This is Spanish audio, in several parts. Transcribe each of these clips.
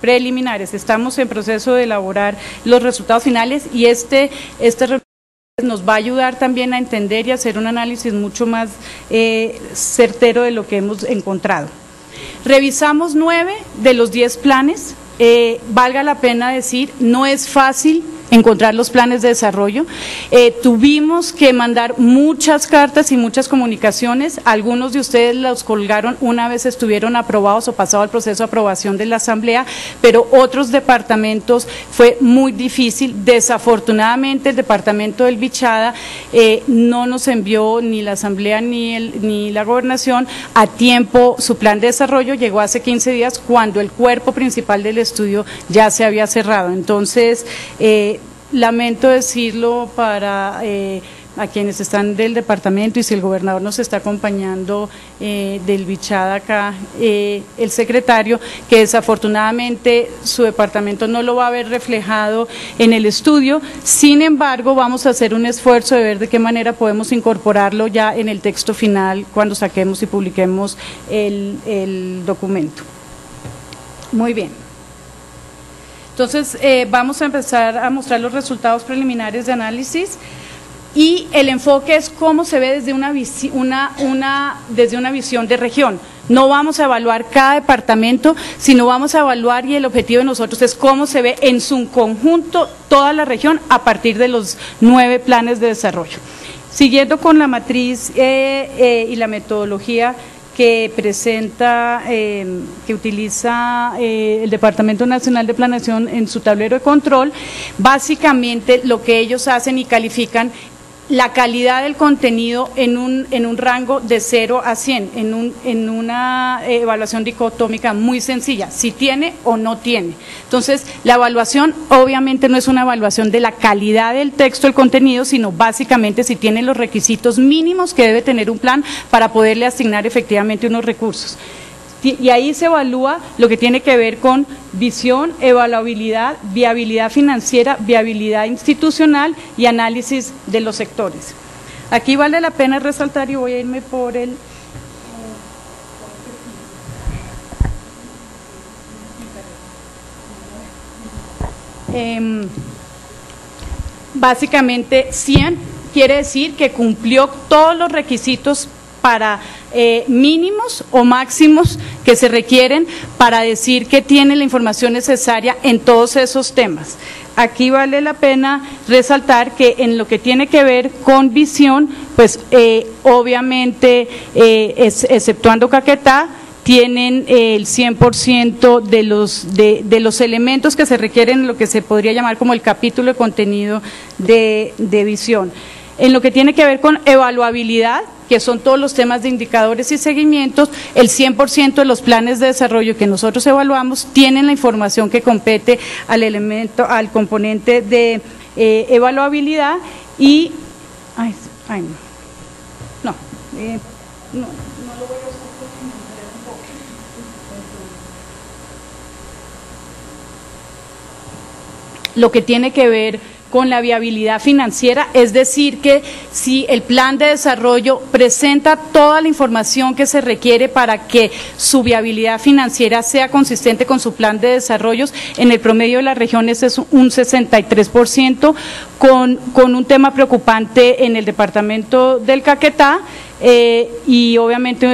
preliminares. Estamos en proceso de elaborar los resultados finales y este nos va a ayudar también a entender y hacer un análisis mucho más certero de lo que hemos encontrado. Revisamos 9 de los 10 planes, valga la pena decir, no es fácil encontrar los planes de desarrollo. Tuvimos que mandar muchas cartas y muchas comunicaciones, algunos de ustedes los colgaron una vez estuvieron aprobados o pasado el proceso de aprobación de la Asamblea, pero otros departamentos fue muy difícil. Desafortunadamente el departamento del Bichada no nos envió ni la Asamblea ni la Gobernación a tiempo su plan de desarrollo, llegó hace 15 días cuando el cuerpo principal del estudio ya se había cerrado. Entonces, lamento decirlo para a quienes están del departamento y si el gobernador nos está acompañando del Bichada acá, el secretario, que desafortunadamente su departamento no lo va a ver reflejado en el estudio. Sin embargo, vamos a hacer un esfuerzo de ver de qué manera podemos incorporarlo ya en el texto final cuando saquemos y publiquemos el documento. Muy bien. Entonces, vamos a empezar a mostrar los resultados preliminares de análisis y el enfoque es cómo se ve desde una visión de región. No vamos a evaluar cada departamento, sino vamos a evaluar y el objetivo de nosotros es cómo se ve en su conjunto toda la región a partir de los 9 planes de desarrollo. Siguiendo con la matriz y la metodología que presenta, que utiliza el Departamento Nacional de Planeación en su tablero de control, básicamente lo que ellos hacen y califican la calidad del contenido en un rango de 0 a 100, en una evaluación dicotómica muy sencilla, si tiene o no tiene. Entonces, la evaluación obviamente no es una evaluación de la calidad del texto, el contenido, sino básicamente si tiene los requisitos mínimos que debe tener un plan para poderle asignar efectivamente unos recursos. Y ahí se evalúa lo que tiene que ver con visión, evaluabilidad, viabilidad financiera, viabilidad institucional y análisis de los sectores. Aquí vale la pena resaltar y voy a irme por el… básicamente 100 quiere decir que cumplió todos los requisitos para mínimos o máximos que se requieren para decir que tiene la información necesaria en todos esos temas. Aquí vale la pena resaltar que en lo que tiene que ver con visión, pues obviamente, exceptuando Caquetá, tienen el 100% de los elementos que se requieren en lo que se podría llamar como el capítulo de contenido de visión. En lo que tiene que ver con evaluabilidad, que son todos los temas de indicadores y seguimientos, el 100% de los planes de desarrollo que nosotros evaluamos tienen la información que compete al componente de evaluabilidad y… no lo voy a hacer porque me interesa un poco. Lo que tiene que ver con la viabilidad financiera, es decir que si el plan de desarrollo presenta toda la información que se requiere para que su viabilidad financiera sea consistente con su plan de desarrollos, en el promedio de las regiones es un 63%, con un tema preocupante en el departamento del Caquetá, y obviamente,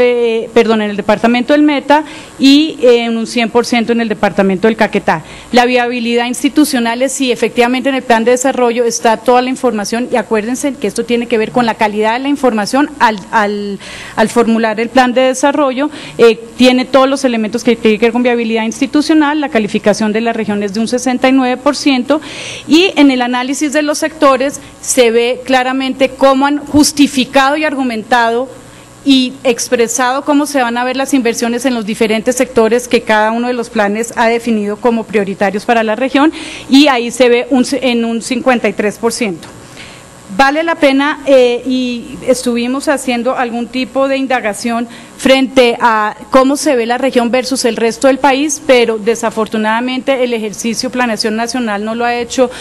en el departamento del Meta y en un 100% en el departamento del Caquetá. La viabilidad institucional es si efectivamente en el plan de desarrollo está toda la información y acuérdense que esto tiene que ver con la calidad de la información al formular el plan de desarrollo, tiene todos los elementos que tienen que ver con viabilidad institucional, la calificación de la región es de un 69% y en el análisis de los sectores se ve claramente cómo han justificado y argumentado y expresado cómo se van a ver las inversiones en los diferentes sectores que cada uno de los planes ha definido como prioritarios para la región y ahí se ve en un 53%. Vale la pena y estuvimos haciendo algún tipo de indagación frente a cómo se ve la región versus el resto del país, pero desafortunadamente el ejercicio Planeación Nacional no lo ha hecho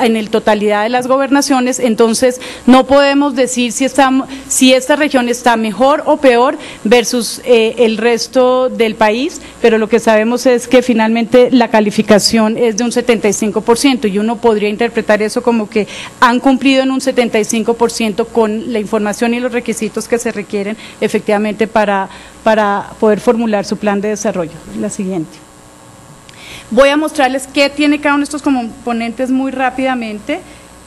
en el totalidad de las gobernaciones, entonces no podemos decir si esta región está mejor o peor versus el resto del país, pero lo que sabemos es que finalmente la calificación es de un 75% y uno podría interpretar eso como que han cumplido en un 75% con la información y los requisitos que se requieren efectivamente para poder formular su plan de desarrollo. La siguiente. Voy a mostrarles qué tiene cada uno de estos componentes muy rápidamente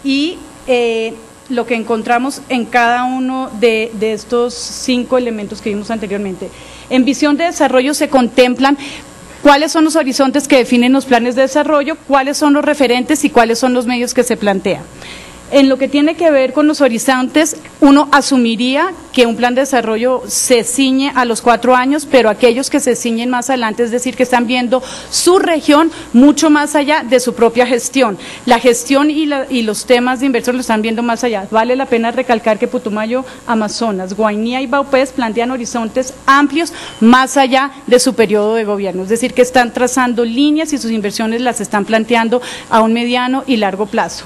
y lo que encontramos en cada uno de estos 5 elementos que vimos anteriormente. En visión de desarrollo se contemplan cuáles son los horizontes que definen los planes de desarrollo, cuáles son los referentes y cuáles son los medios que se plantean. En lo que tiene que ver con los horizontes, uno asumiría que un plan de desarrollo se ciñe a los 4 años, pero aquellos que se ciñen más adelante, es decir, que están viendo su región mucho más allá de su propia gestión. La gestión y los temas de inversión lo están viendo más allá. Vale la pena recalcar que Putumayo, Amazonas, Guainía y Vaupés plantean horizontes amplios más allá de su periodo de gobierno, es decir, que están trazando líneas y sus inversiones las están planteando a un mediano y largo plazo.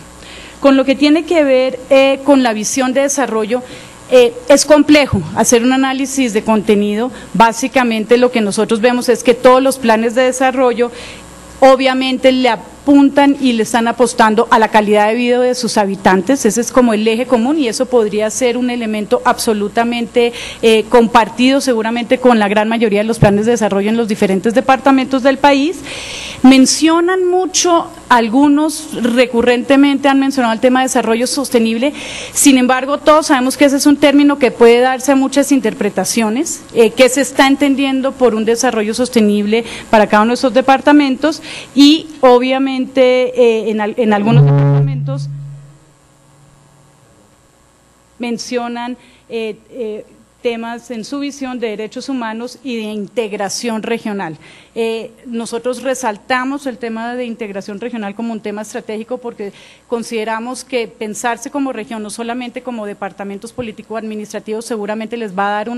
Con lo que tiene que ver con la visión de desarrollo, es complejo hacer un análisis de contenido. Básicamente lo que nosotros vemos es que todos los planes de desarrollo obviamente le apuntan y le están apostando a la calidad de vida de sus habitantes, ese es como el eje común y eso podría ser un elemento absolutamente compartido seguramente con la gran mayoría de los planes de desarrollo en los diferentes departamentos del país. Mencionan mucho, algunos recurrentemente han mencionado el tema de desarrollo sostenible, sin embargo todos sabemos que ese es un término que puede darse a muchas interpretaciones, que se está entendiendo por un desarrollo sostenible para cada uno de esos departamentos y obviamente en algunos departamentos mencionan temas en su visión de derechos humanos y de integración regional. Nosotros resaltamos el tema de integración regional como un tema estratégico porque consideramos que pensarse como región, no solamente como departamentos político-administrativos, seguramente les va a dar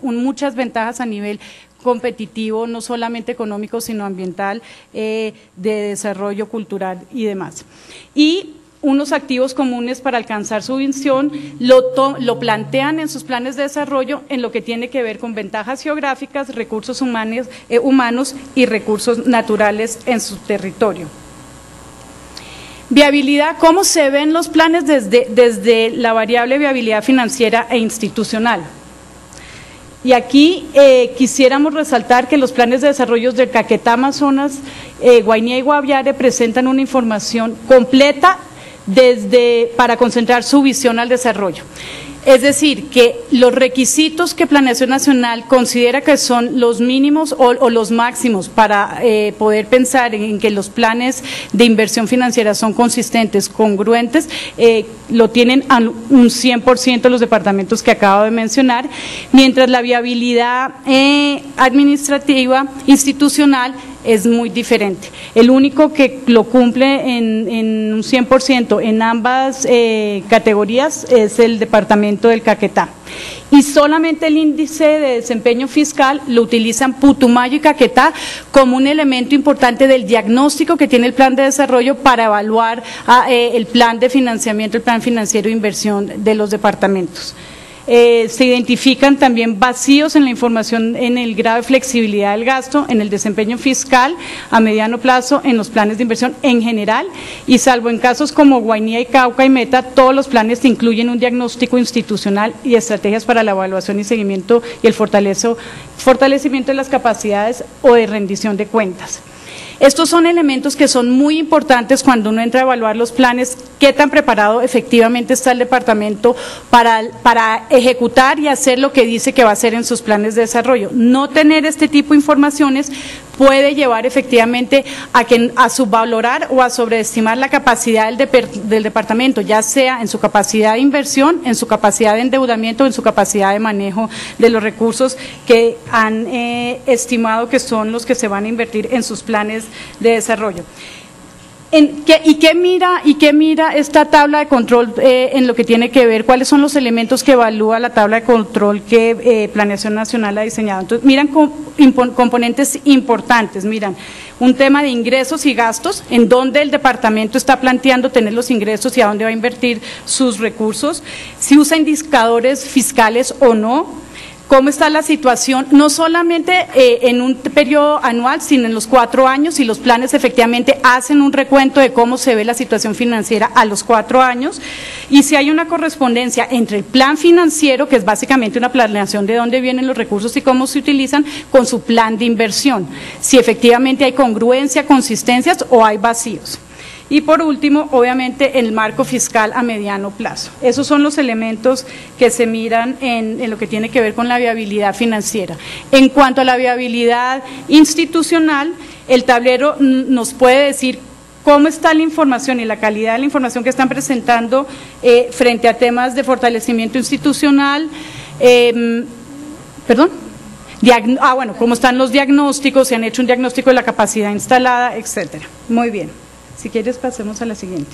muchas ventajas a nivel competitivo, no solamente económico, sino ambiental, de desarrollo cultural y demás. Y unos activos comunes para alcanzar su visión lo plantean en sus planes de desarrollo en lo que tiene que ver con ventajas geográficas, recursos humanos y recursos naturales en su territorio. Viabilidad, ¿cómo se ven los planes desde la variable viabilidad financiera e institucional? Y aquí quisiéramos resaltar que los planes de desarrollo del Caquetá, Amazonas, Guainía y Guaviare presentan una información completa para concentrar su visión al desarrollo. Es decir, que los requisitos que Planeación Nacional considera que son los mínimos o los máximos para poder pensar en que los planes de inversión financiera son consistentes, congruentes, lo tienen un 100% los departamentos que acabo de mencionar, mientras la viabilidad administrativa, institucional, es muy diferente. El único que lo cumple en un 100% en ambas categorías es el departamento del Caquetá. Y solamente el índice de desempeño fiscal lo utilizan Putumayo y Caquetá como un elemento importante del diagnóstico que tiene el plan de desarrollo para evaluar el plan de financiamiento, el plan financiero de inversión de los departamentos. Se identifican también vacíos en la información en el grado de flexibilidad del gasto, en el desempeño fiscal a mediano plazo, en los planes de inversión en general y salvo en casos como Guainía y Cauca y Meta, todos los planes incluyen un diagnóstico institucional y estrategias para la evaluación y seguimiento y el fortalecimiento de las capacidades o de rendición de cuentas. Estos son elementos que son muy importantes cuando uno entra a evaluar los planes, qué tan preparado efectivamente está el departamento para ejecutar y hacer lo que dice que va a hacer en sus planes de desarrollo. No tener este tipo de informaciones puede llevar efectivamente a subvalorar o a sobreestimar la capacidad del departamento, ya sea en su capacidad de inversión, en su capacidad de endeudamiento, en su capacidad de manejo de los recursos que han estimado que son los que se van a invertir en sus planes de desarrollo. ¿Y qué mira esta tabla de control en lo que tiene que ver? ¿Cuáles son los elementos que evalúa la tabla de control que Planeación Nacional ha diseñado? Entonces, miran componentes importantes, miran un tema de ingresos y gastos, en donde el departamento está planteando tener los ingresos y a dónde va a invertir sus recursos, si usa indicadores fiscales o no. ¿Cómo está la situación? No solamente en un periodo anual, sino en los 4 años, y los planes efectivamente hacen un recuento de cómo se ve la situación financiera a los 4 años, y si hay una correspondencia entre el plan financiero, que es básicamente una planeación de dónde vienen los recursos y cómo se utilizan, con su plan de inversión, si efectivamente hay congruencia, consistencias o hay vacíos. Y por último, obviamente, el marco fiscal a mediano plazo. Esos son los elementos que se miran en lo que tiene que ver con la viabilidad financiera. En cuanto a la viabilidad institucional, el tablero nos puede decir cómo está la información y la calidad de la información que están presentando frente a temas de fortalecimiento institucional, bueno, cómo están los diagnósticos, si han hecho un diagnóstico de la capacidad instalada, etcétera. Muy bien. Si quieres, pasemos a la siguiente.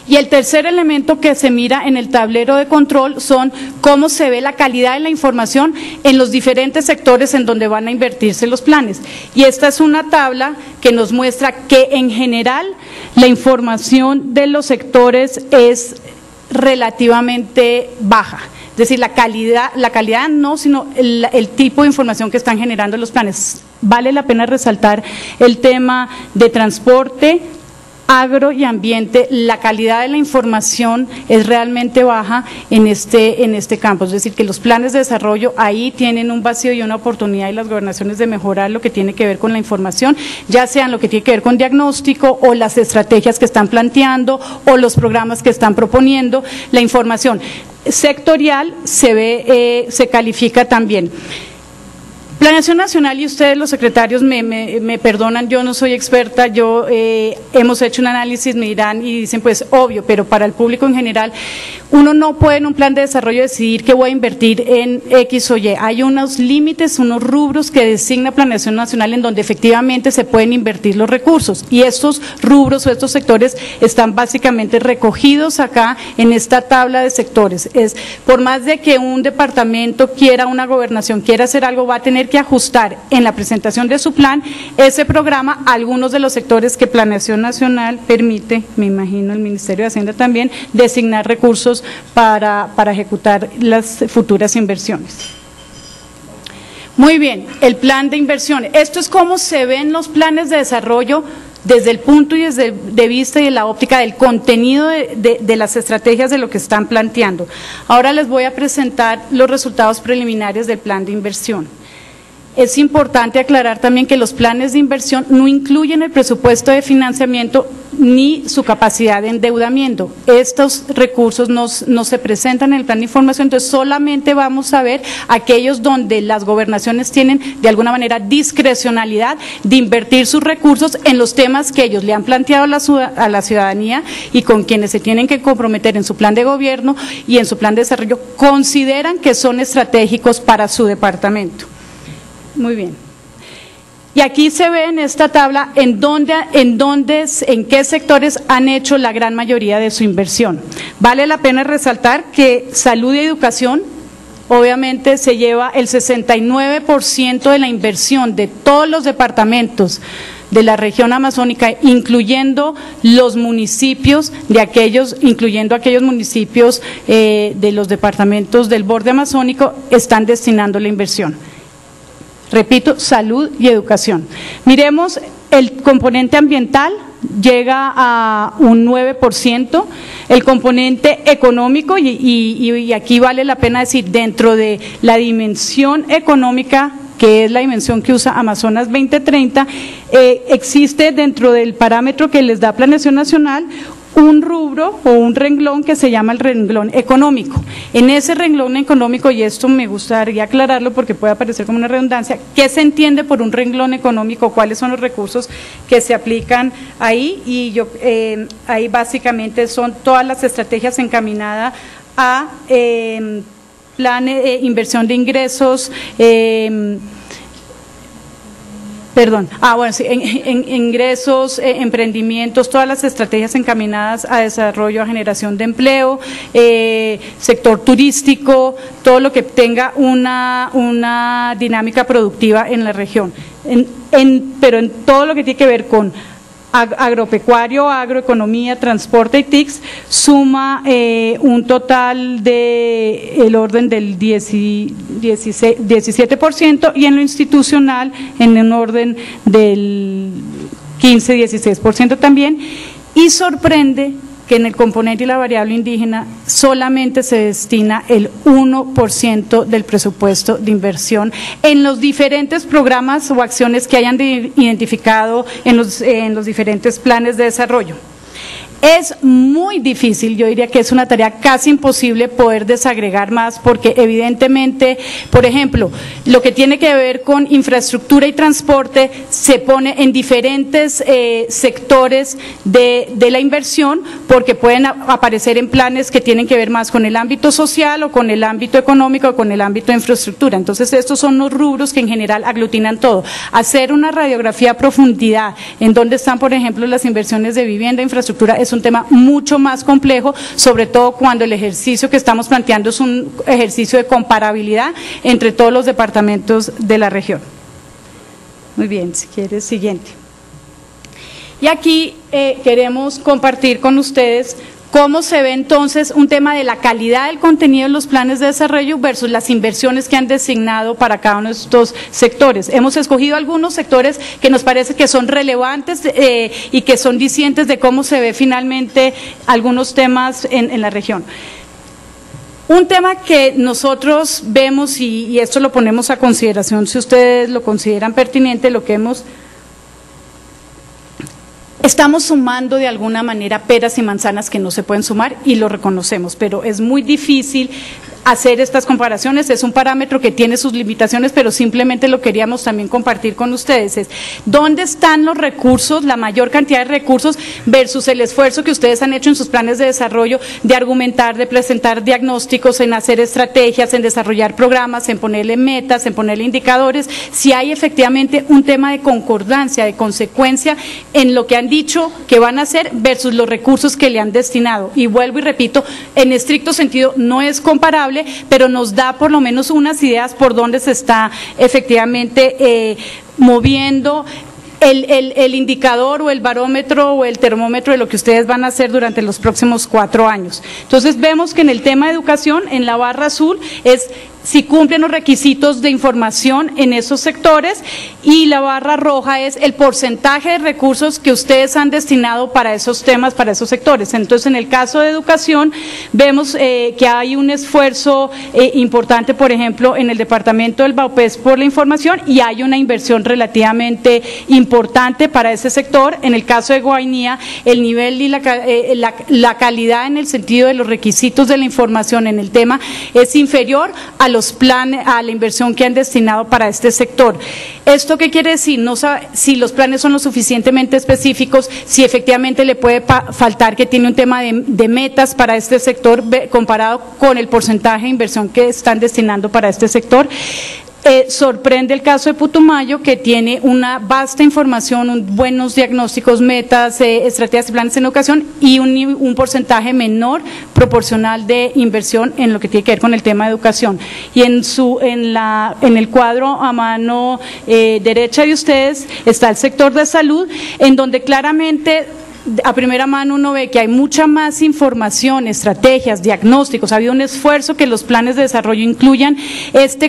Y el tercer elemento que se mira en el tablero de control son cómo se ve la calidad de la información en los diferentes sectores en donde van a invertirse los planes. Y esta es una tabla que nos muestra que en general la información de los sectores es relativamente baja. Es decir, la calidad no, sino el tipo de información que están generando los planes. Vale la pena resaltar el tema de transporte, agro y ambiente. La calidad de la información es realmente baja en este campo, es decir, que los planes de desarrollo ahí tienen un vacío y una oportunidad y las gobernaciones de mejorar lo que tiene que ver con la información, ya sean lo que tiene que ver con diagnóstico o las estrategias que están planteando o los programas que están proponiendo. La información sectorial se califica también. Planeación Nacional, y ustedes los secretarios me perdonan, yo no soy experta, hemos hecho un análisis, me dirán y dicen pues obvio, pero para el público en general, uno no puede en un plan de desarrollo decidir que voy a invertir en X o Y, hay unos límites, unos rubros que designa Planeación Nacional en donde efectivamente se pueden invertir los recursos, y estos rubros o estos sectores están básicamente recogidos acá en esta tabla de sectores. Por más de que un departamento quiera, una gobernación quiera hacer algo, va a tener que ajustar en la presentación de su plan ese programa a algunos de los sectores que Planeación Nacional permite, me imagino el Ministerio de Hacienda también, designar recursos para ejecutar las futuras inversiones. Muy bien, el plan de inversiones. Esto es cómo se ven los planes de desarrollo desde el punto y desde de vista y de la óptica del contenido de las estrategias de lo que están planteando. Ahora les voy a presentar los resultados preliminares del plan de inversión. Es importante aclarar también que los planes de inversión no incluyen el presupuesto de financiamiento ni su capacidad de endeudamiento. Estos recursos no se presentan en el plan de información, entonces solamente vamos a ver aquellos donde las gobernaciones tienen de alguna manera discrecionalidad de invertir sus recursos en los temas que ellos le han planteado a la ciudadanía y con quienes se tienen que comprometer en su plan de gobierno y en su plan de desarrollo, consideran que son estratégicos para su departamento. Muy bien. Y aquí se ve en esta tabla en qué sectores han hecho la gran mayoría de su inversión. Vale la pena resaltar que salud y educación obviamente se lleva el 69% de la inversión de todos los departamentos de la región amazónica, incluyendo los municipios incluyendo aquellos municipios de los departamentos del borde amazónico, están destinando la inversión. Repito, salud y educación. Miremos el componente ambiental, llega a un 9%, el componente económico, y aquí vale la pena decir, dentro de la dimensión económica, que es la dimensión que usa Amazonas 2030, existe dentro del parámetro que les da Planeación Nacional un rubro o un renglón que se llama el renglón económico. En ese renglón económico, y esto me gustaría aclararlo porque puede parecer como una redundancia, ¿qué se entiende por un renglón económico? ¿Cuáles son los recursos que se aplican ahí? Y ahí básicamente son todas las estrategias encaminadas a plan inversión de ingresos, Bueno, sí, en ingresos, emprendimientos, todas las estrategias encaminadas a desarrollo, a generación de empleo, sector turístico, todo lo que tenga una dinámica productiva en la región. Pero en todo lo que tiene que ver con agropecuario, agroeconomía, transporte y TICs, suma un total de el orden del 17% y en lo institucional en un orden del 15-16% también, y sorprende que en el componente y la variable indígena solamente se destina el 1% del presupuesto de inversión en los diferentes programas o acciones que hayan identificado en los diferentes planes de desarrollo. Es muy difícil, yo diría que es una tarea casi imposible poder desagregar más, porque evidentemente, por ejemplo, lo que tiene que ver con infraestructura y transporte se pone en diferentes sectores de la inversión, porque pueden aparecer en planes que tienen que ver más con el ámbito social o con el ámbito económico o con el ámbito de infraestructura. Entonces, estos son los rubros que en general aglutinan todo. Hacer una radiografía a profundidad en donde están, por ejemplo, las inversiones de vivienda e infraestructura es un tema mucho más complejo, sobre todo cuando el ejercicio que estamos planteando es un ejercicio de comparabilidad entre todos los departamentos de la región. Muy bien, si quieres, siguiente. Y aquí queremos compartir con ustedes cómo se ve entonces un tema de la calidad del contenido de los planes de desarrollo versus las inversiones que han designado para cada uno de estos sectores. Hemos escogido algunos sectores que nos parece que son relevantes y que son dicientes de cómo se ve finalmente algunos temas en la región. Un tema que nosotros vemos, y esto lo ponemos a consideración si ustedes lo consideran pertinente, lo que estamos sumando de alguna manera peras y manzanas que no se pueden sumar y lo reconocemos, pero es muy difícil hacer estas comparaciones. Es un parámetro que tiene sus limitaciones, pero simplemente lo queríamos también compartir con ustedes. Es dónde están los recursos, la mayor cantidad de recursos versus el esfuerzo que ustedes han hecho en sus planes de desarrollo de argumentar, de presentar diagnósticos, en hacer estrategias, en desarrollar programas, en ponerle metas, en ponerle indicadores, si hay efectivamente un tema de concordancia, de consecuencia en lo que han dicho que van a hacer versus los recursos que le han destinado. Y vuelvo y repito, en estricto sentido no es comparable, pero nos da por lo menos unas ideas por dónde se está efectivamente moviendo el indicador o el barómetro o el termómetro de lo que ustedes van a hacer durante los próximos 4 años. Entonces vemos que en el tema de educación, en la barra azul, es si cumplen los requisitos de información en esos sectores, y la barra roja es el porcentaje de recursos que ustedes han destinado para esos temas, para esos sectores. Entonces, en el caso de educación, vemos que hay un esfuerzo importante, por ejemplo, en el departamento del Baupés por la información, y hay una inversión relativamente importante para ese sector. En el caso de Guainía, el nivel y la calidad en el sentido de los requisitos de la información en el tema es inferior a los planes, a la inversión que han destinado para este sector. ¿Esto qué quiere decir? No sabe si los planes son lo suficientemente específicos, si efectivamente le puede faltar que tiene un tema de metas para este sector comparado con el porcentaje de inversión que están destinando para este sector. Sorprende el caso de Putumayo, que tiene una vasta información, buenos diagnósticos, metas, estrategias y planes en educación, y un porcentaje menor proporcional de inversión en lo que tiene que ver con el tema de educación. Y en el cuadro a mano derecha de ustedes está el sector de salud, en donde claramente a primera mano uno ve que hay mucha más información, estrategias, diagnósticos. Ha habido un esfuerzo que los planes de desarrollo incluyan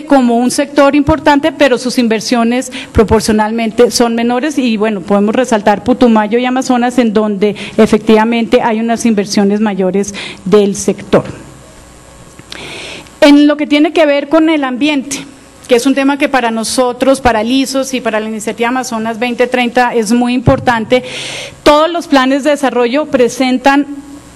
como un sector importante, pero sus inversiones proporcionalmente son menores, y bueno, podemos resaltar Putumayo y Amazonas, en donde efectivamente hay unas inversiones mayores del sector. En lo que tiene que ver con el ambiente, que es un tema que para nosotros, para LISOS y para la iniciativa Amazonas 2030 es muy importante. Todos los planes de desarrollo presentan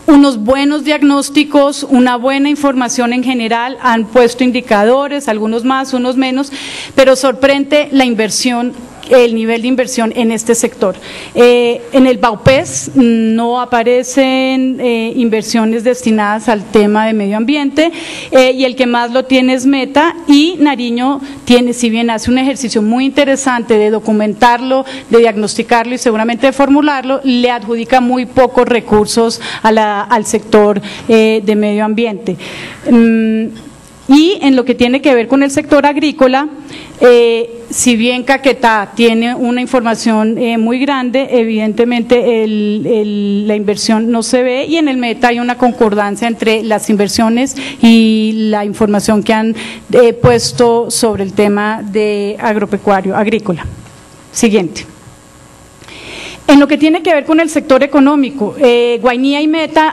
unos buenos diagnósticos, una buena información en general, han puesto indicadores, algunos más, unos menos, pero sorprende la inversión el nivel de inversión en este sector. En el BAUPES no aparecen inversiones destinadas al tema de medio ambiente, y el que más lo tiene es Meta, y Nariño tiene, si bien hace un ejercicio muy interesante de documentarlo, de diagnosticarlo y seguramente de formularlo, le adjudica muy pocos recursos al sector de medio ambiente. Y en lo que tiene que ver con el sector agrícola, si bien Caquetá tiene una información muy grande, evidentemente la inversión no se ve, y en el Meta hay una concordancia entre las inversiones y la información que han puesto sobre el tema de agropecuario, agrícola. Siguiente. En lo que tiene que ver con el sector económico, Guainía y Meta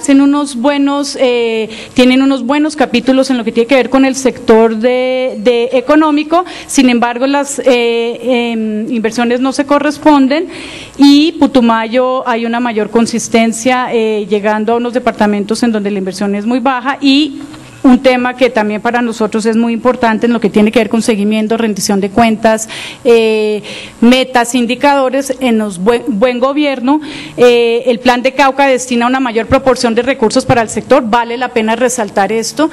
tienen unos buenos capítulos en lo que tiene que ver con el sector de económico. Sin embargo, las inversiones no se corresponden, y Putumayo hay una mayor consistencia, llegando a unos departamentos en donde la inversión es muy baja, y un tema que también para nosotros es muy importante en lo que tiene que ver con seguimiento, rendición de cuentas, metas, indicadores en los buen gobierno. El plan de Cauca destina una mayor proporción de recursos para el sector, vale la pena resaltar esto.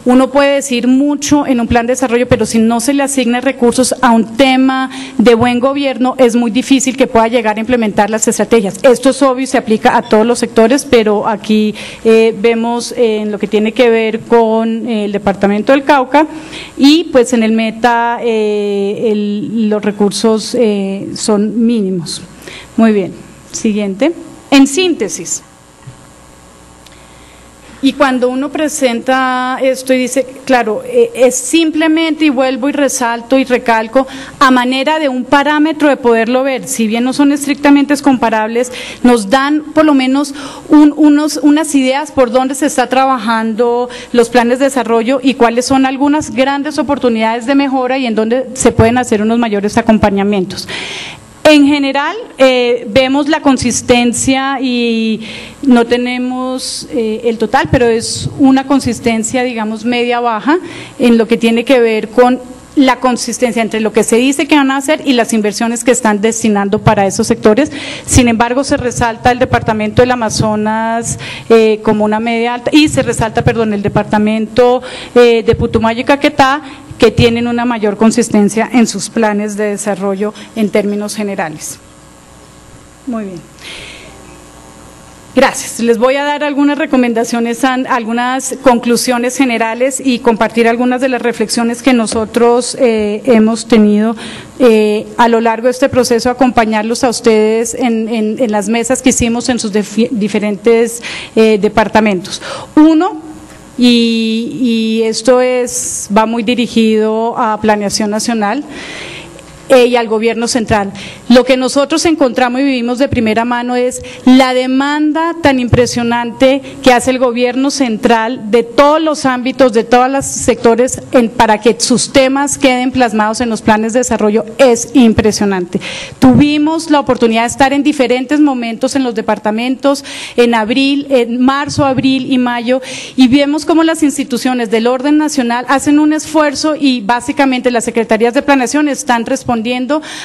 Uno puede decir mucho en un plan de desarrollo, pero si no se le asigna recursos a un tema de buen gobierno, es muy difícil que pueda llegar a implementar las estrategias. Esto es obvio y se aplica a todos los sectores, pero aquí vemos en lo que tiene que ver con el departamento del Cauca, y pues en el Meta los recursos son mínimos. Muy bien, siguiente. En síntesis, y cuando uno presenta esto y dice, claro, es simplemente, y vuelvo y resalto y recalco, a manera de un parámetro de poderlo ver, si bien no son estrictamente comparables, nos dan por lo menos unas ideas por dónde se está trabajando los planes de desarrollo y cuáles son algunas grandes oportunidades de mejora y en dónde se pueden hacer unos mayores acompañamientos. En general, vemos la consistencia, y no tenemos el total, pero es una consistencia, digamos, media-baja en lo que tiene que ver con la consistencia entre lo que se dice que van a hacer y las inversiones que están destinando para esos sectores. Sin embargo, se resalta el departamento del Amazonas como una media alta, y se resalta, perdón, el departamento de Putumayo y Caquetá, que tienen una mayor consistencia en sus planes de desarrollo en términos generales. Muy bien. Gracias. Les voy a dar algunas recomendaciones, algunas conclusiones generales, y compartir algunas de las reflexiones que nosotros hemos tenido a lo largo de este proceso, acompañarlos a ustedes en las mesas que hicimos en sus diferentes departamentos. Uno, y esto va muy dirigido a Planeación Nacional y al Gobierno Central. Lo que nosotros encontramos y vivimos de primera mano es la demanda tan impresionante que hace el Gobierno Central de todos los ámbitos, de todos los sectores, para que sus temas queden plasmados en los planes de desarrollo. Es impresionante. Tuvimos la oportunidad de estar en diferentes momentos en los departamentos, en marzo, abril y mayo, y vemos cómo las instituciones del orden nacional hacen un esfuerzo, y básicamente las secretarías de planeación están respondiendo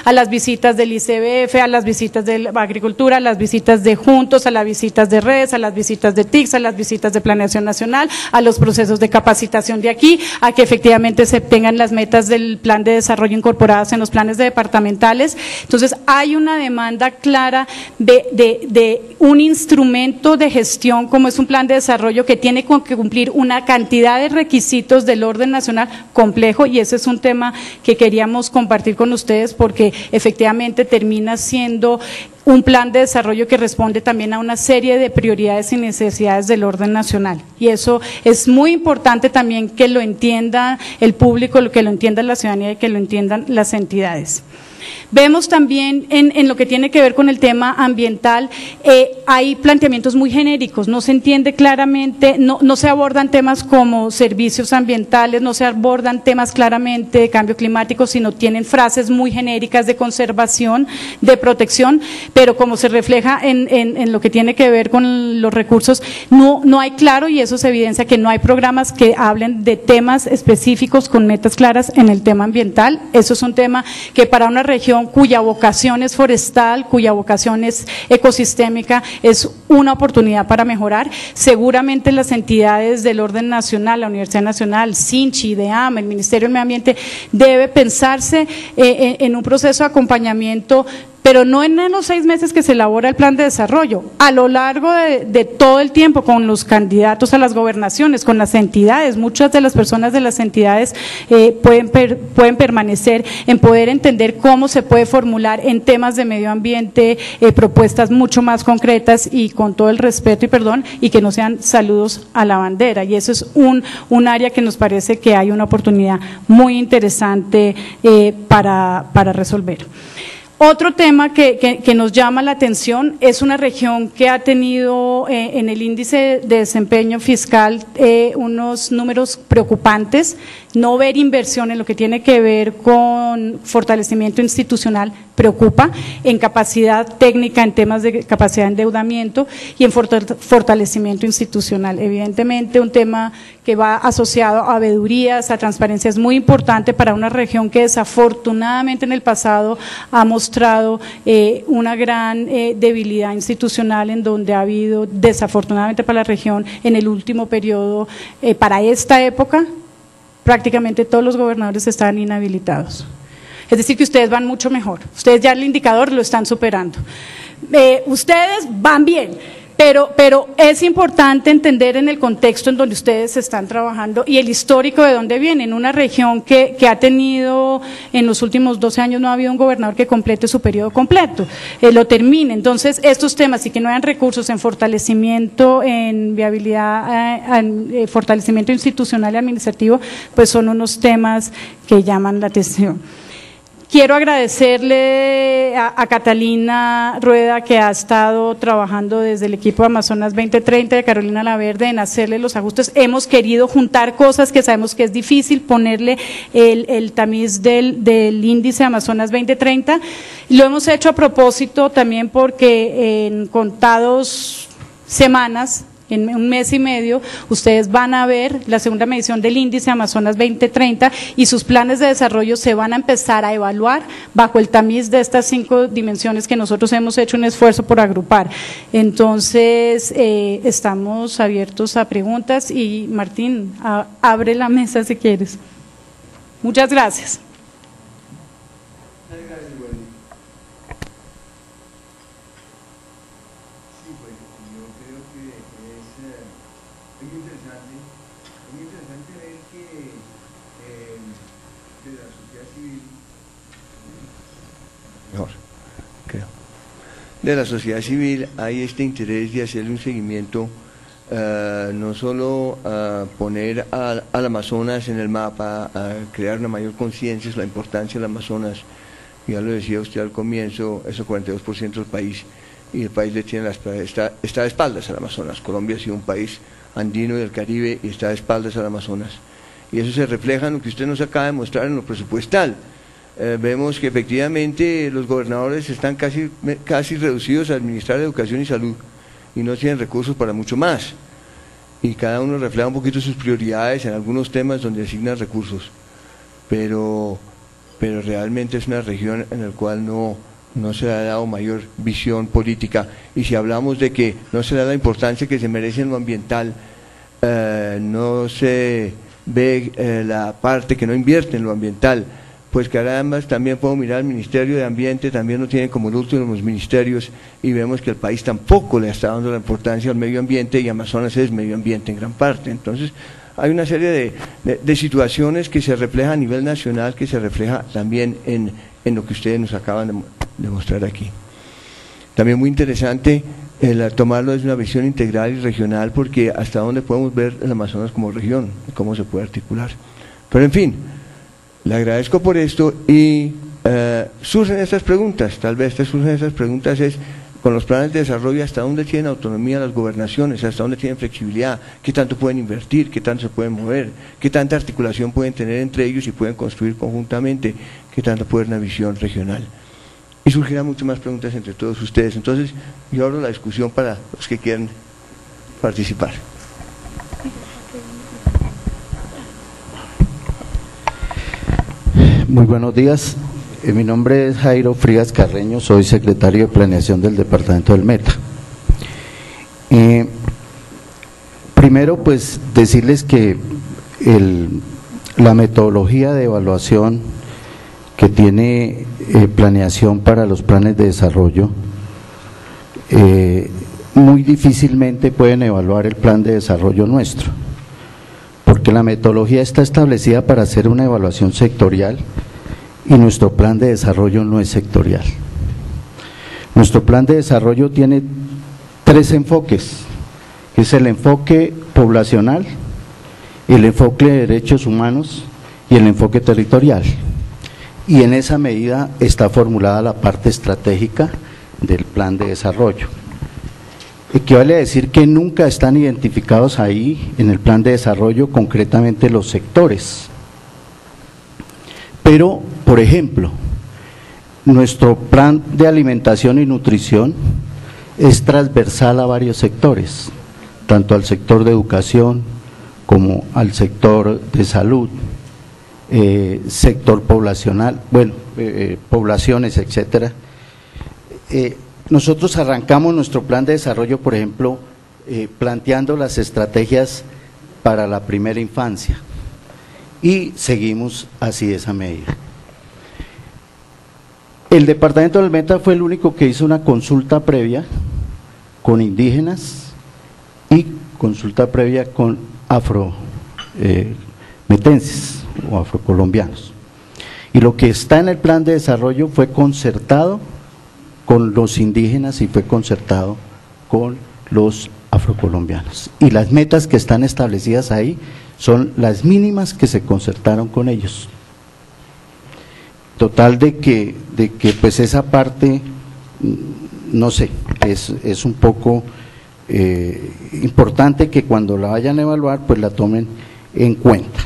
a las visitas del ICBF, a las visitas de Agricultura, a las visitas de Juntos, a las visitas de Redes, a las visitas de TICS, a las visitas de Planeación Nacional, a los procesos de capacitación de aquí, a que efectivamente se tengan las metas del plan de desarrollo incorporadas en los planes departamentales. Entonces, hay una demanda clara de un instrumento de gestión como es un plan de desarrollo, que tiene que cumplir una cantidad de requisitos del orden nacional complejo, y ese es un tema que queríamos compartir con ustedes, porque efectivamente termina siendo un plan de desarrollo que responde también a una serie de prioridades y necesidades del orden nacional, y eso es muy importante también que lo entienda el público, que lo entienda la ciudadanía y que lo entiendan las entidades. Vemos también en lo que tiene que ver con el tema ambiental, hay planteamientos muy genéricos, no se entiende claramente, no se abordan temas como servicios ambientales, no se abordan temas claramente de cambio climático, sino tienen frases muy genéricas de conservación, de protección, pero como se refleja en lo que tiene que ver con los recursos, no hay claro, y eso se evidencia que no hay programas que hablen de temas específicos con metas claras en el tema ambiental. Eso es un tema que para una región región cuya vocación es forestal, cuya vocación es ecosistémica, es una oportunidad para mejorar. Seguramente las entidades del orden nacional, la Universidad Nacional, SINCHI, IDEAM, el Ministerio del Medio Ambiente, debe pensarse en un proceso de acompañamiento, pero no en los 6 meses que se elabora el plan de desarrollo, a lo largo de todo el tiempo, con los candidatos a las gobernaciones, con las entidades. Muchas de las personas de las entidades pueden permanecer en poder entender cómo se puede formular en temas de medio ambiente propuestas mucho más concretas y con todo el respeto y perdón, y que no sean saludos a la bandera. Y eso es un área que nos parece que hay una oportunidad muy interesante para resolver. Otro tema que nos llama la atención es una región que ha tenido en el índice de desempeño fiscal unos números preocupantes. No ver inversión en lo que tiene que ver con fortalecimiento institucional preocupa, en capacidad técnica, en temas de capacidad de endeudamiento y en fortalecimiento institucional. Evidentemente un tema que va asociado a veedurías, a transparencia, es muy importante para una región que desafortunadamente en el pasado ha mostrado una gran debilidad institucional, en donde ha habido desafortunadamente para la región en el último periodo, para esta época, prácticamente todos los gobernadores están inhabilitados. Es decir, que ustedes van mucho mejor, ustedes ya el indicador lo están superando. Ustedes van bien, pero es importante entender en el contexto en donde ustedes están trabajando y el histórico de dónde vienen. Una región que ha tenido, en los últimos 12 años no ha habido un gobernador que complete su periodo completo, lo termine. Entonces, estos temas y que no hayan recursos en fortalecimiento, en viabilidad, en fortalecimiento institucional y administrativo, pues son unos temas que llaman la atención. Quiero agradecerle a Catalina Rueda, que ha estado trabajando desde el equipo de Amazonas 2030 de Carolina Laverde en hacerle los ajustes. Hemos querido juntar cosas que sabemos que es difícil, ponerle el tamiz del índice de Amazonas 2030. Lo hemos hecho a propósito también porque en contados semanas, en un mes y medio, ustedes van a ver la segunda medición del índice Amazonas 2030 y sus planes de desarrollo se van a empezar a evaluar bajo el tamiz de estas 5 dimensiones que nosotros hemos hecho un esfuerzo por agrupar. Entonces, estamos abiertos a preguntas y Martín, abre la mesa si quieres. Muchas gracias. De la sociedad civil hay este interés de hacerle un seguimiento, no solo a poner al Amazonas en el mapa, a crear una mayor conciencia sobre la importancia del Amazonas. Ya lo decía usted al comienzo, es el 42% del país, y el país le tiene está de espaldas al Amazonas. Colombia ha sido un país andino del Caribe y está de espaldas al Amazonas. Y eso se refleja en lo que usted nos acaba de mostrar en lo presupuestal. Vemos que efectivamente los gobernadores están casi reducidos a administrar educación y salud y no tienen recursos para mucho más, y cada uno refleja un poquito sus prioridades en algunos temas donde asignan recursos, pero realmente es una región en la cual no se le ha dado mayor visión política. Y si hablamos de que no se le da la importancia que se merece en lo ambiental, no se ve la parte que no invierte en lo ambiental, pues que además también puedo mirar al Ministerio de Ambiente, también lo tienen como el último de los ministerios, y vemos que el país tampoco le está dando la importancia al medio ambiente, y Amazonas es medio ambiente en gran parte. Entonces hay una serie de situaciones que se reflejan a nivel nacional, que se refleja también en lo que ustedes nos acaban de mostrar aquí. También muy interesante el tomarlo desde una visión integral y regional, porque hasta dónde podemos ver el Amazonas como región, cómo se puede articular. Pero en fin, le agradezco por esto y surgen estas preguntas. Tal vez surgen estas preguntas es, con los planes de desarrollo, ¿hasta dónde tienen autonomía las gobernaciones? ¿Hasta dónde tienen flexibilidad? ¿Qué tanto pueden invertir? ¿Qué tanto se pueden mover? ¿Qué tanta articulación pueden tener entre ellos y pueden construir conjuntamente? ¿Qué tanto puede haber una visión regional? Y surgirán muchas más preguntas entre todos ustedes. Entonces, yo abro la discusión para los que quieran participar. Muy buenos días. Mi nombre es Jairo Frías Carreño, soy secretario de Planeación del Departamento del Meta. Primero, pues decirles que la metodología de evaluación que tiene planeación para los planes de desarrollo, muy difícilmente pueden evaluar el plan de desarrollo nuestro, porque la metodología está establecida para hacer una evaluación sectorial y nuestro plan de desarrollo no es sectorial. Nuestro plan de desarrollo tiene 3 enfoques, que es el enfoque poblacional, el enfoque de derechos humanos y el enfoque territorial. Y en esa medida está formulada la parte estratégica del plan de desarrollo. Equivale a decir que nunca están identificados ahí en el plan de desarrollo concretamente los sectores. Pero, por ejemplo, nuestro plan de alimentación y nutrición es transversal a varios sectores, tanto al sector de educación como al sector de salud, sector poblacional, bueno, poblaciones, etcétera. Nosotros arrancamos nuestro plan de desarrollo, por ejemplo, planteando las estrategias para la primera infancia y seguimos así esa medida. El Departamento del Meta fue el único que hizo una consulta previa con indígenas y consulta previa con afrometenses o afrocolombianos. Y lo que está en el plan de desarrollo fue concertado con los indígenas y fue concertado con los afrocolombianos. Y las metas que están establecidas ahí son las mínimas que se concertaron con ellos. Total de que pues esa parte, no sé, es un poco importante que cuando la vayan a evaluar pues la tomen en cuenta.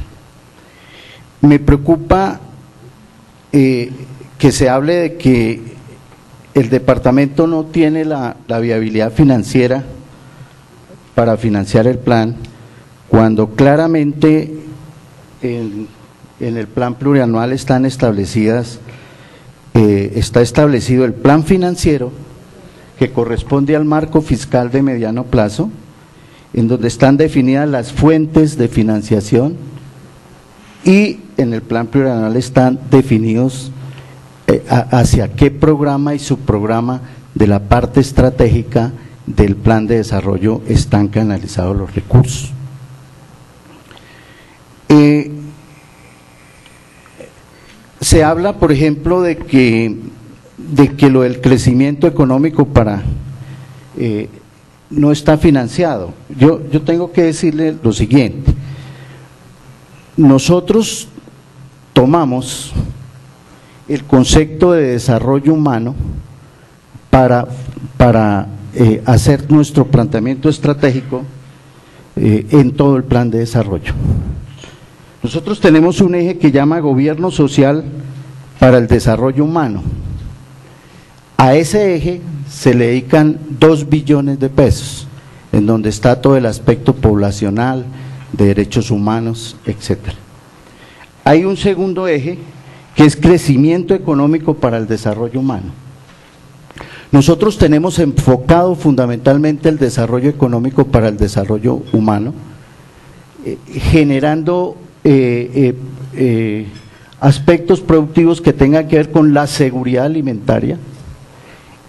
Me preocupa que se hable de que el departamento no tiene la viabilidad financiera para financiar el plan, cuando claramente en el plan plurianual están establecidas, está establecido el plan financiero que corresponde al marco fiscal de mediano plazo, en donde están definidas las fuentes de financiación y en el plan plurianual están definidos hacia qué programa y subprograma de la parte estratégica del plan de desarrollo están canalizados los recursos. Se habla, por ejemplo, de que lo del crecimiento económico no está financiado. Yo tengo que decirle lo siguiente: nosotros tomamos el concepto de desarrollo humano para hacer nuestro planteamiento estratégico en todo el plan de desarrollo. Nosotros tenemos un eje que llama Gobierno Social para el Desarrollo Humano. A ese eje se le dedican 2 billones de pesos, en donde está todo el aspecto poblacional, de derechos humanos, etcétera. Hay un segundo eje que es crecimiento económico para el desarrollo humano. Nosotros tenemos enfocado fundamentalmente el desarrollo económico para el desarrollo humano, generando aspectos productivos que tengan que ver con la seguridad alimentaria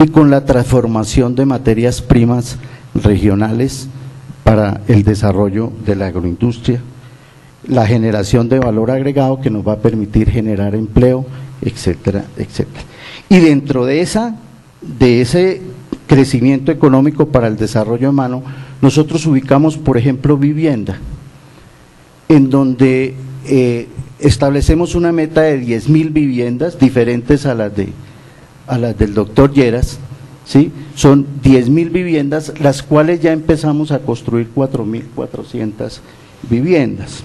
y con la transformación de materias primas regionales para el desarrollo de la agroindustria, la generación de valor agregado que nos va a permitir generar empleo, etcétera, etcétera. Y dentro de ese crecimiento económico para el desarrollo humano, nosotros ubicamos, por ejemplo, vivienda, en donde establecemos una meta de 10.000 viviendas, diferentes a las del doctor Lleras, ¿sí? Son 10.000 viviendas, las cuales ya empezamos a construir 4.400 viviendas.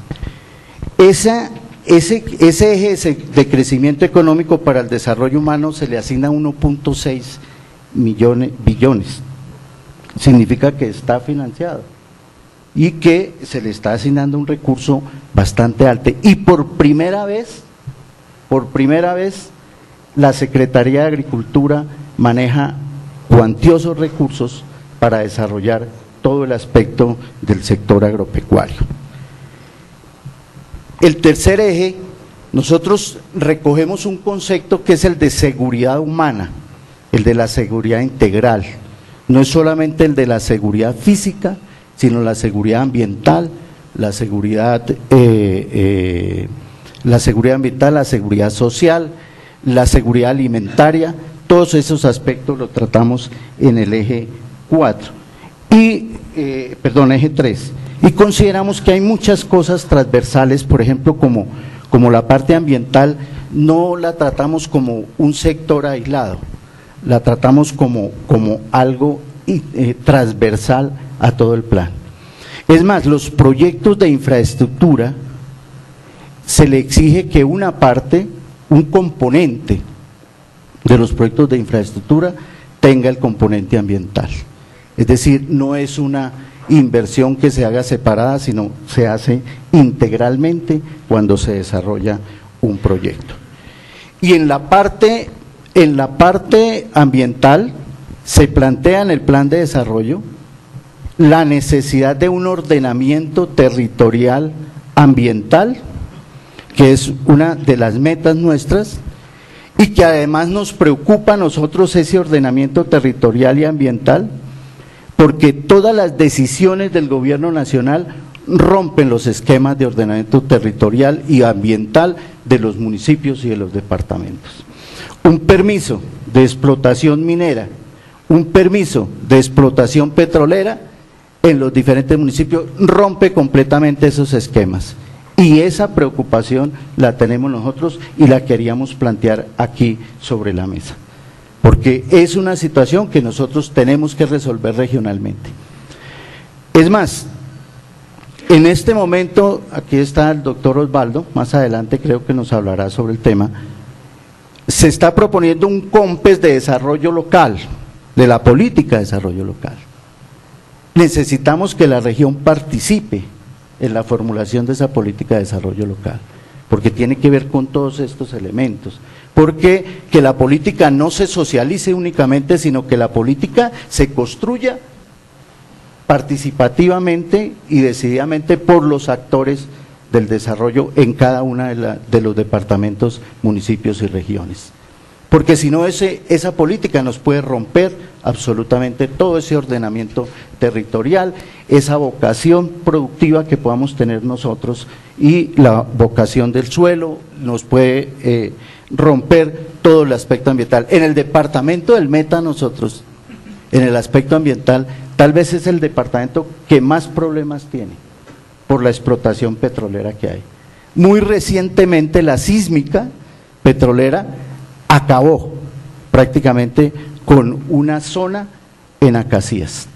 Ese eje de crecimiento económico para el desarrollo humano se le asigna 1.6 billones, significa que está financiado y que se le está asignando un recurso bastante alto. Y por primera vez, la Secretaría de Agricultura maneja cuantiosos recursos para desarrollar todo el aspecto del sector agropecuario. El tercer eje, nosotros recogemos un concepto que es el de seguridad humana, el de la seguridad integral. No es solamente el de la seguridad física, sino la seguridad ambiental, la seguridad ambiental, la seguridad social, la seguridad alimentaria. Todos esos aspectos los tratamos en el eje 4 eje 3. Y consideramos que hay muchas cosas transversales, por ejemplo, como la parte ambiental, no la tratamos como un sector aislado, la tratamos como algo transversal a todo el plan. Es más, los proyectos de infraestructura se le exige que una parte, un componente de los proyectos de infraestructura tenga el componente ambiental. Es decir, no es una inversión que se haga separada, sino se hace integralmente cuando se desarrolla un proyecto. Y en la parte ambiental se plantea en el plan de desarrollo la necesidad de un ordenamiento territorial ambiental, que es una de las metas nuestras, y que además nos preocupa a nosotros ese ordenamiento territorial y ambiental, porque todas las decisiones del gobierno nacional rompen los esquemas de ordenamiento territorial y ambiental de los municipios y de los departamentos. Un permiso de explotación minera, un permiso de explotación petrolera en los diferentes municipios rompe completamente esos esquemas. Y esa preocupación la tenemos nosotros y la queríamos plantear aquí sobre la mesa, porque es una situación que nosotros tenemos que resolver regionalmente. Es más, en este momento, aquí está el doctor Osvaldo, más adelante creo que nos hablará sobre el tema, se está proponiendo un COMPES de desarrollo local, de la política de desarrollo local. Necesitamos que la región participe en la formulación de esa política de desarrollo local, porque tiene que ver con todos estos elementos, porque que la política no se socialice únicamente, sino que la política se construya participativamente y decididamente por los actores del desarrollo en cada uno de los departamentos, municipios y regiones. Porque si no, esa política nos puede romper absolutamente todo ese ordenamiento territorial, esa vocación productiva que podamos tener nosotros y la vocación del suelo nos puede romper todo el aspecto ambiental. En el departamento del Meta nosotros, en el aspecto ambiental, tal vez es el departamento que más problemas tiene por la explotación petrolera que hay. Muy recientemente la sísmica petrolera acabó prácticamente con una zona en Acacías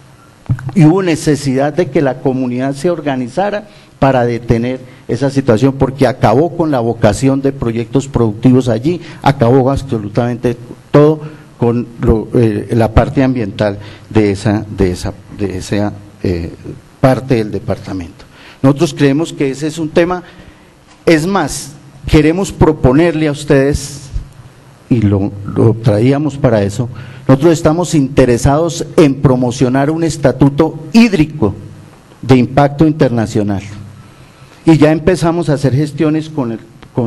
y hubo necesidad de que la comunidad se organizara para detener esa situación, porque acabó con la vocación de proyectos productivos allí, acabó absolutamente todo con la parte ambiental de esa parte del departamento. Nosotros creemos que ese es un tema, es más, queremos proponerle a ustedes, y lo traíamos para eso, nosotros estamos interesados en promocionar un estatuto hídrico de impacto internacional. Y ya empezamos a hacer gestiones con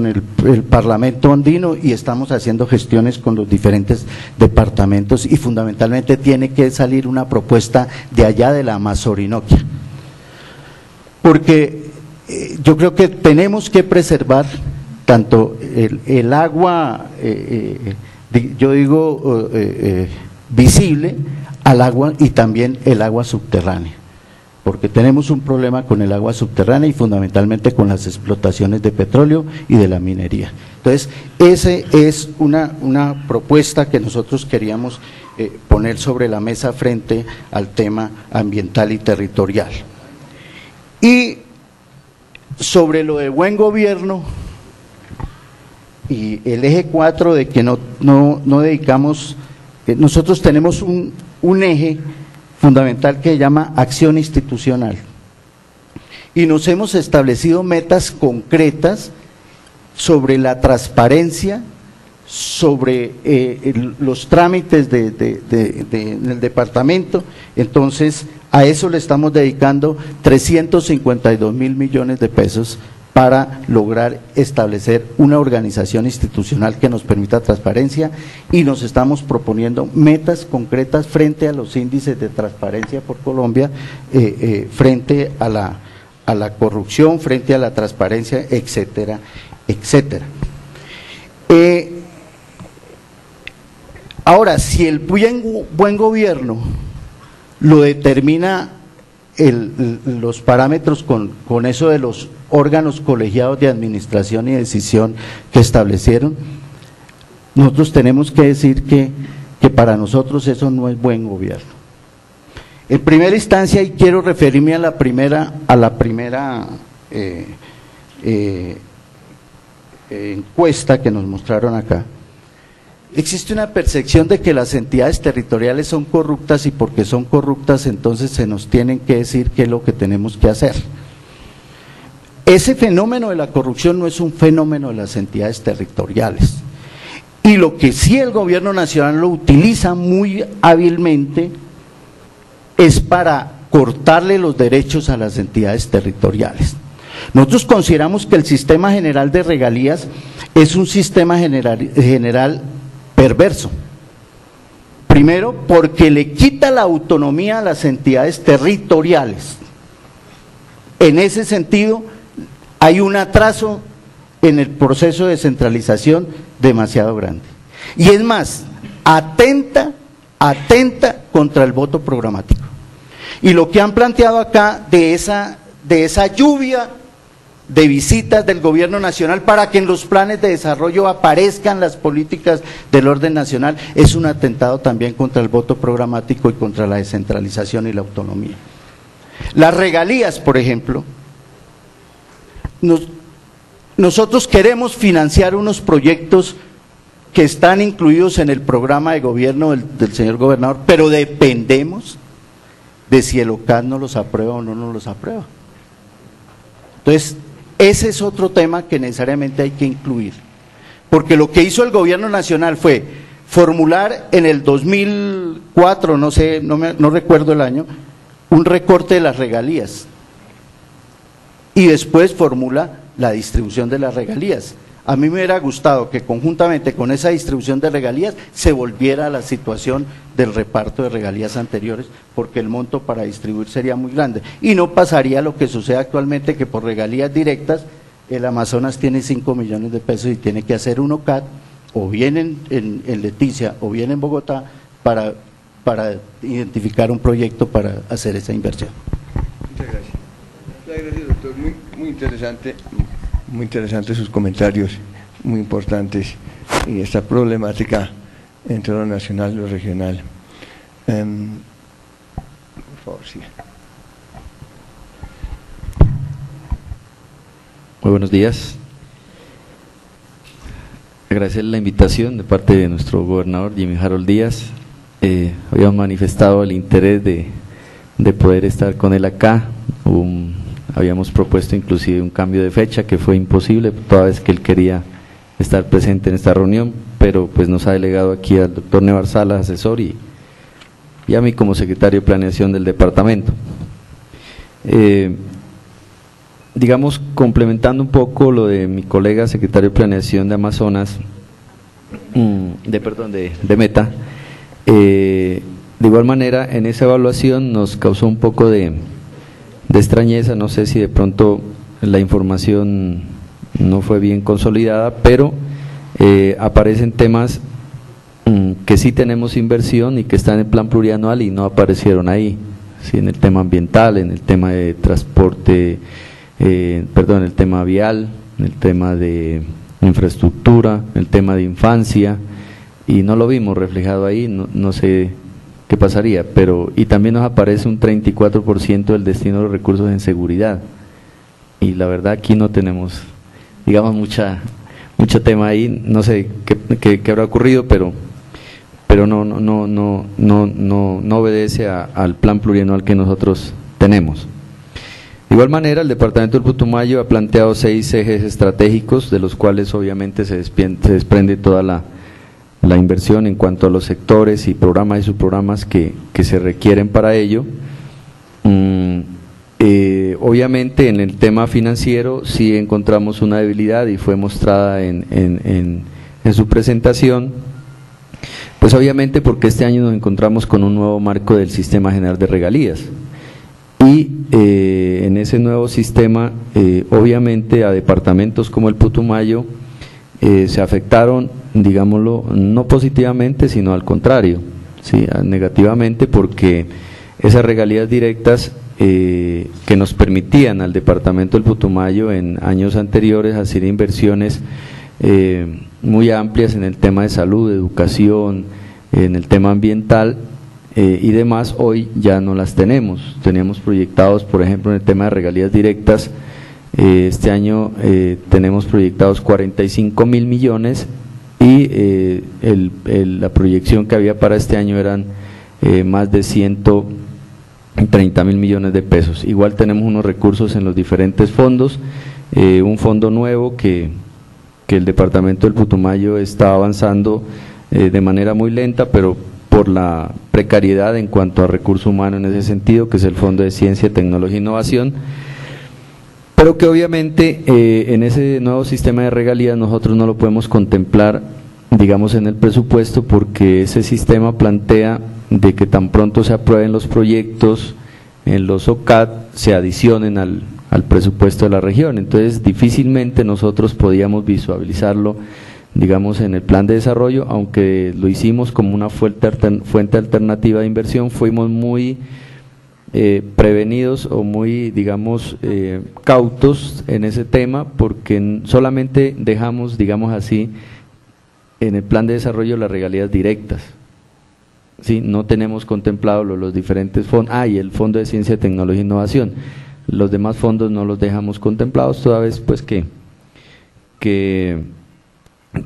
el Parlamento andino y estamos haciendo gestiones con los diferentes departamentos y fundamentalmente tiene que salir una propuesta de allá de la Amazorinoquia. Porque yo creo que tenemos que preservar tanto el agua, yo digo visible al agua y también el agua subterránea, porque tenemos un problema con el agua subterránea y fundamentalmente con las explotaciones de petróleo y de la minería. Entonces, esa es una propuesta que nosotros queríamos poner sobre la mesa frente al tema ambiental y territorial. Y sobre lo de buen gobierno y el eje 4 de que no dedicamos, nosotros tenemos un eje fundamental que se llama acción institucional y nos hemos establecido metas concretas sobre la transparencia, sobre los trámites en el departamento. Entonces a eso le estamos dedicando 352.000 millones de pesos para lograr establecer una organización institucional que nos permita transparencia, y nos estamos proponiendo metas concretas frente a los índices de transparencia por Colombia, frente a la corrupción, frente a la transparencia, etcétera, etcétera. Ahora, si el buen gobierno lo determina los parámetros con eso de los órganos colegiados de administración y decisión que establecieron, nosotros tenemos que decir que para nosotros eso no es buen gobierno. En primera instancia, y quiero referirme a la primera encuesta que nos mostraron acá. Existe una percepción de que las entidades territoriales son corruptas, y porque son corruptas entonces se nos tienen que decir qué es lo que tenemos que hacer. Ese fenómeno de la corrupción no es un fenómeno de las entidades territoriales, y lo que sí el gobierno nacional lo utiliza muy hábilmente es para cortarle los derechos a las entidades territoriales. Nosotros consideramos que el sistema general de regalías es un sistema general perverso. Primero, porque le quita la autonomía a las entidades territoriales. En ese sentido, hay un atraso en el proceso de descentralización demasiado grande. Y es más, atenta contra el voto programático. Y lo que han planteado acá de esa lluvia de visitas del gobierno nacional para que en los planes de desarrollo aparezcan las políticas del orden nacional, es un atentado también contra el voto programático y contra la descentralización y la autonomía. Las regalías, por ejemplo, nosotros queremos financiar unos proyectos que están incluidos en el programa de gobierno del señor gobernador, pero dependemos de si el OCAD nos los aprueba o no nos los aprueba. Entonces, ese es otro tema que necesariamente hay que incluir, porque lo que hizo el gobierno nacional fue formular en el 2004, no recuerdo el año, un recorte de las regalías, y después formula la distribución de las regalías. A mí me hubiera gustado que conjuntamente con esa distribución de regalías se volviera a la situación del reparto de regalías anteriores, porque el monto para distribuir sería muy grande y no pasaría lo que sucede actualmente, que por regalías directas el Amazonas tiene 5 millones de pesos y tiene que hacer un OCAD, o bien en Leticia o bien en Bogotá, para identificar un proyecto para hacer esa inversión. Muchas gracias. Muchas gracias, doctor. Muy interesantes sus comentarios, muy importantes, y esta problemática entre lo nacional y lo regional. Por favor, sí. Muy buenos días. Agradecer la invitación de parte de nuestro gobernador Jimmy Harold Díaz. Habíamos manifestado el interés de poder estar con él acá. Habíamos propuesto inclusive un cambio de fecha que fue imposible, toda vez que él quería estar presente en esta reunión, pero pues nos ha delegado aquí al doctor Nevar Salas, asesor, y a mí como secretario de Planeación del departamento. Digamos, complementando un poco lo de mi colega secretario de Planeación de Amazonas, de Meta, de igual manera en esa evaluación nos causó un poco de extrañeza, no sé si de pronto la información no fue bien consolidada, pero aparecen temas que sí tenemos inversión y que están en el plan plurianual y no aparecieron ahí, ¿sí? En el tema ambiental, en el tema de transporte, en el tema vial, en el tema de infraestructura, en el tema de infancia, y no lo vimos reflejado ahí, no sé qué pasaría, pero y también nos aparece un 34% del destino de los recursos en seguridad, y la verdad aquí no tenemos, digamos, mucho tema ahí, no sé qué habrá ocurrido, pero no obedece al plan plurianual que nosotros tenemos. De igual manera, el departamento del Putumayo ha planteado 6 ejes estratégicos, de los cuales obviamente se desprende toda la la inversión en cuanto a los sectores y programas y subprogramas que se requieren para ello. Obviamente en el tema financiero sí encontramos una debilidad y fue mostrada en su presentación, pues obviamente porque este año nos encontramos con un nuevo marco del Sistema General de Regalías y en ese nuevo sistema obviamente a departamentos como el Putumayo se afectaron, digámoslo, no positivamente sino al contrario, ¿sí? Negativamente, porque esas regalías directas que nos permitían al departamento del Putumayo en años anteriores hacer inversiones muy amplias en el tema de salud, educación, en el tema ambiental y demás, hoy ya no las tenemos. Teníamos proyectados, por ejemplo, en el tema de regalías directas, este año tenemos proyectados 45.000 millones y la proyección que había para este año eran más de 130.000 millones de pesos. Igual tenemos unos recursos en los diferentes fondos, un fondo nuevo que el departamento del Putumayo está avanzando de manera muy lenta, pero por la precariedad en cuanto a recurso humano en ese sentido, que es el Fondo de Ciencia, Tecnología e Innovación, pero que obviamente en ese nuevo sistema de regalías nosotros no lo podemos contemplar, digamos, en el presupuesto, porque ese sistema plantea de que tan pronto se aprueben los proyectos en los OCAD se adicionen al presupuesto de la región. Entonces difícilmente nosotros podíamos visualizarlo, digamos, en el plan de desarrollo, aunque lo hicimos como una fuente alternativa de inversión. Fuimos muy prevenidos o muy, digamos, cautos en ese tema, porque solamente dejamos, digamos así, en el plan de desarrollo las regalías directas. Sí, no tenemos contemplado los diferentes fondos, y el Fondo de Ciencia, Tecnología e Innovación. Los demás fondos no los dejamos contemplados, toda vez pues que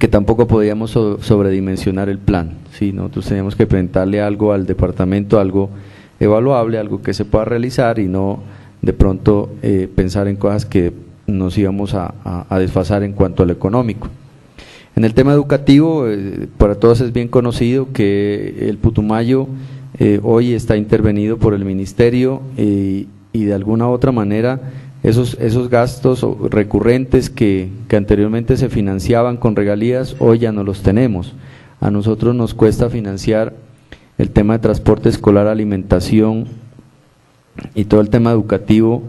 tampoco podíamos sobredimensionar el plan. ¿Sí? Nosotros teníamos que presentarle algo al departamento, algo evaluable, algo que se pueda realizar, y no de pronto pensar en cosas que nos íbamos a desfasar en cuanto a lo económico. En el tema educativo, para todos es bien conocido que el Putumayo hoy está intervenido por el Ministerio y de alguna u otra manera esos gastos recurrentes que anteriormente se financiaban con regalías, hoy ya no los tenemos. A nosotros nos cuesta financiar el tema de transporte escolar, alimentación y todo el tema educativo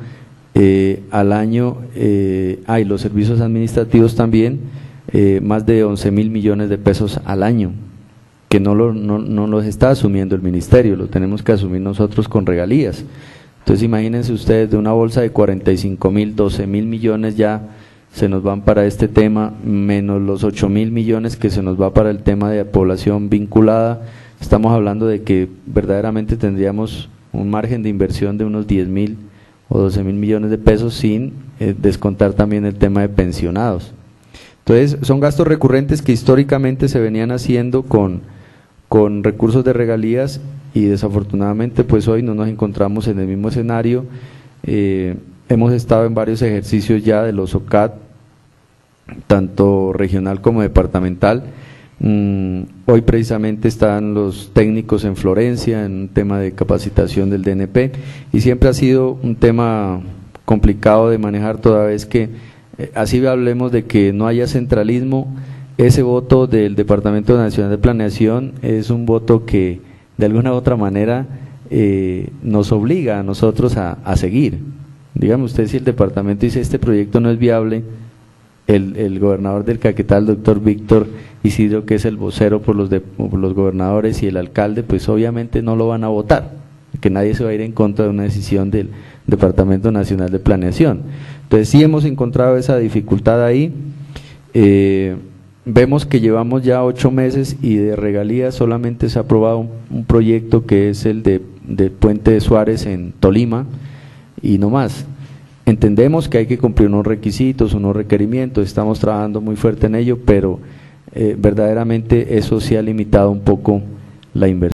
al año, y los servicios administrativos también, más de 11.000 millones de pesos al año, que no los está asumiendo el Ministerio, lo tenemos que asumir nosotros con regalías. Entonces imagínense ustedes, de una bolsa de 45.000, 12.000 millones ya se nos van para este tema, menos los 8.000 millones que se nos va para el tema de población vinculada. Estamos hablando de que verdaderamente tendríamos un margen de inversión de unos 10.000 o 12.000 millones de pesos, sin descontar también el tema de pensionados. Entonces son gastos recurrentes que históricamente se venían haciendo con recursos de regalías, y desafortunadamente pues hoy no nos encontramos en el mismo escenario. Hemos estado en varios ejercicios ya de los OCAD, tanto regional como departamental. Hoy precisamente están los técnicos en Florencia en un tema de capacitación del DNP, y siempre ha sido un tema complicado de manejar, toda vez que así hablemos de que no haya centralismo. Ese voto del Departamento Nacional de Planeación es un voto que de alguna u otra manera nos obliga a nosotros a seguir. Dígame usted, si el departamento dice este proyecto no es viable, el gobernador del Caquetá, el doctor Víctor Isidro, que es el vocero por los gobernadores, y el alcalde, pues obviamente no lo van a votar, que nadie se va a ir en contra de una decisión del Departamento Nacional de Planeación. Entonces sí hemos encontrado esa dificultad ahí. Vemos que llevamos ya 8 meses y de regalías solamente se ha aprobado un proyecto, que es el de Puente de Suárez en Tolima, y no más. Entendemos que hay que cumplir unos requisitos, unos requerimientos, estamos trabajando muy fuerte en ello, pero verdaderamente eso sí ha limitado un poco la inversión.